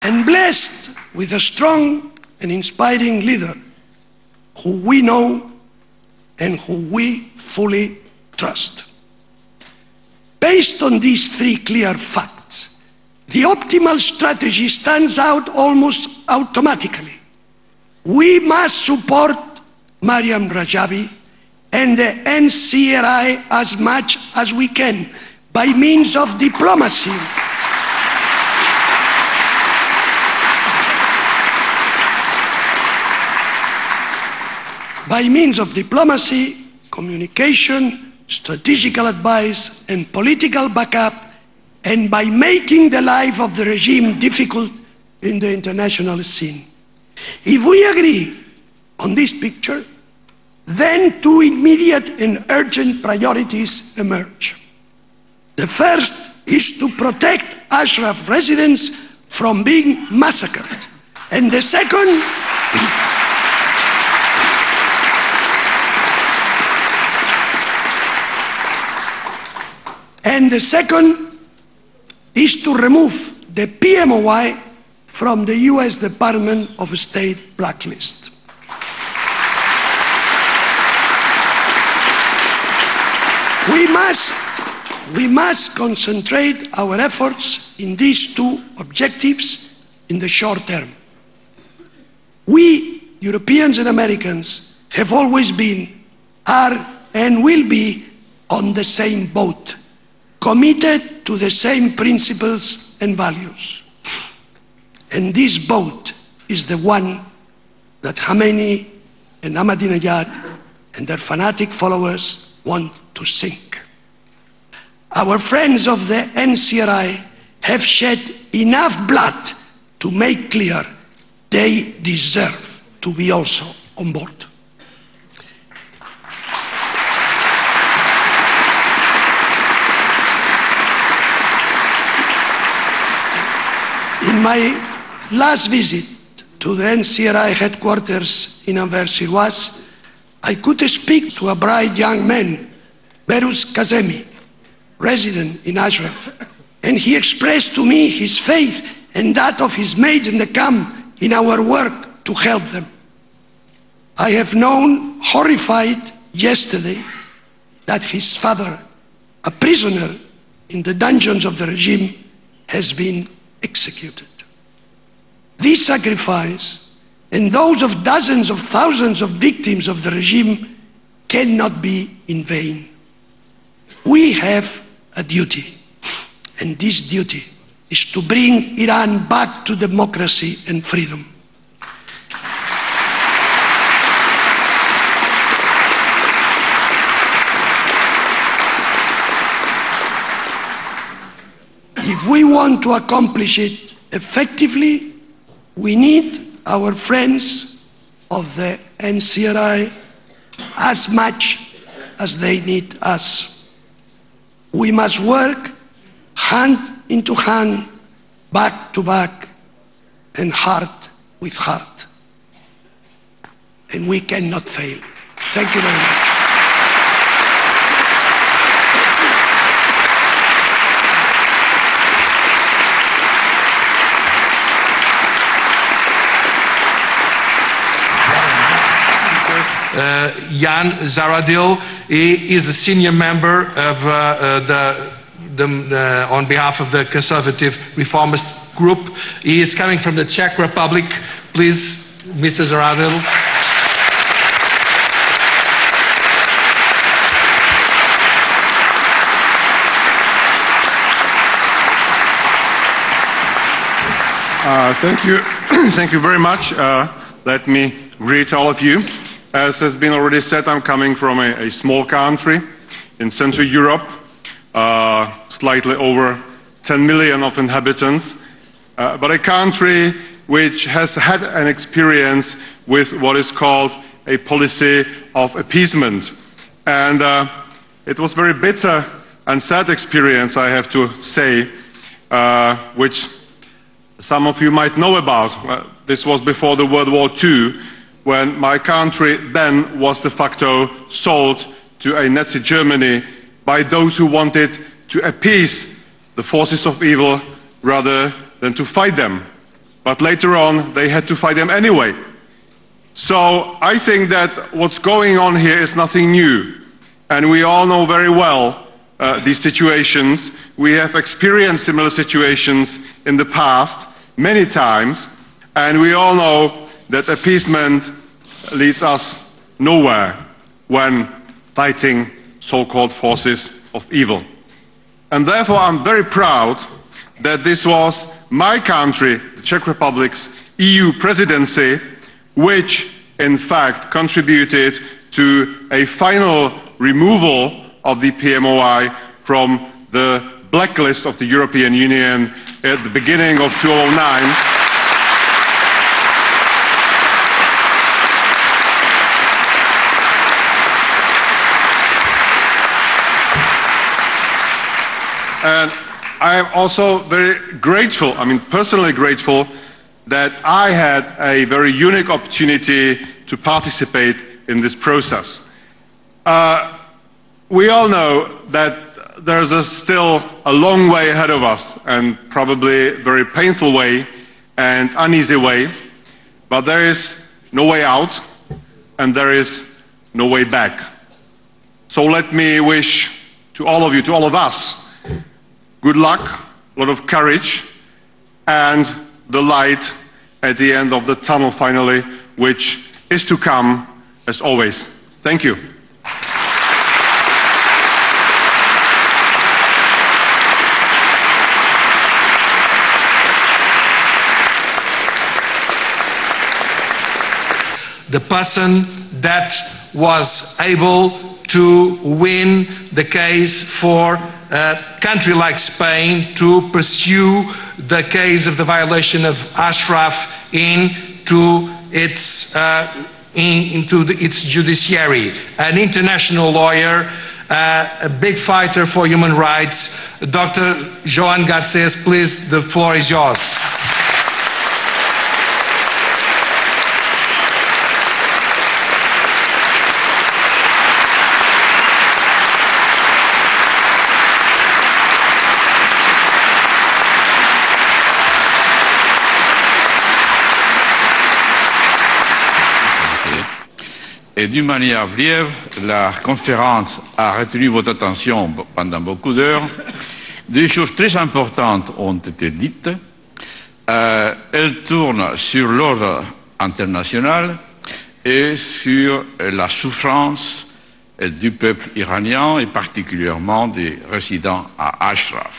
and blessed with a strong and inspiring leader who we know and who we fully trust. Based on these three clear facts, the optimal strategy stands out almost automatically. We must support Mariam Rajavi and the NCRI as much as we can by means of diplomacy. By means of diplomacy, communication, strategical advice and political backup, and by making the life of the regime difficult in the international scene. If we agree on this picture, then two immediate and urgent priorities emerge. The first is to protect Ashraf residents from being massacred, and the second is to remove the PMOI from the US Department of State blacklist. We must concentrate our efforts in these two objectives in the short term. We, Europeans and Americans, have always been, are, and will be on the same boat, committed to the same principles and values. And this boat is the one that Khamenei and Ahmadinejad and their fanatic followers want to sink. Our friends of the NCRI have shed enough blood to make clear they deserve to be also on board. In my last visit to the NCRI headquarters in Anver-sur-Oise, I could speak to a bright young man, Berus Kazemi, resident in Ashraf, and he expressed to me his faith and that of his mates in the camp in our work to help them. I have known, horrified yesterday, that his father, a prisoner in the dungeons of the regime, has been executed. This sacrifice and those of dozens of thousands of victims of the regime cannot be in vain. We have a duty, and this duty is to bring Iran back to democracy and freedom. If we want to accomplish it effectively, we need our friends of the NCRI as much as they need us. We must work hand into hand, back to back, and heart with heart. And we cannot fail. Thank you very much. Jan Zahradil is a senior member of on behalf of the Conservative Reformist Group. He is coming from the Czech Republic. Please, Mr. Zahradil. Thank you. Thank you very much. Let me greet all of you. As has been already said, I'm coming from a small country in Central Europe, slightly over 10 million of inhabitants, but a country which has had an experience with what is called a policy of appeasement. And it was very bitter and sad experience, I have to say, which some of you might know about. This was before the World War II, when my country then was de facto sold to a Nazi Germany by those who wanted to appease the forces of evil rather than to fight them. but later on they had to fight them anyway. So I think that what's going on here is nothing new, and we all know very well these situations. We have experienced similar situations in the past many times, and we all know that appeasement leads us nowhere when fighting so-called forces of evil. And therefore I'm very proud that this was my country, the Czech Republic's EU presidency, which in fact contributed to a final removal of the PMOI from the blacklist of the European Union at the beginning of 2009. And I am also very grateful, personally grateful, that I had a very unique opportunity to participate in this process. We all know that there's still a long way ahead of us, and probably a very painful way and uneasy way, but there is no way out and there is no way back. So let me wish to all of you, to all of us, good luck, a lot of courage, and the light at the end of the tunnel finally, which is to come as always. Thank you. The person that was able to win the case for a country like Spain to pursue the case of the violation of Ashraf into its judiciary. An international lawyer, a big fighter for human rights, Dr. Joan Garcés, please, the floor is yours. Et d'une manière brève, la conférence a retenu votre attention pendant beaucoup d'heures. Des choses très importantes ont été dites. Elles tournent sur l'ordre international et sur la souffrance du peuple iranien et particulièrement des résidents à Ashraf.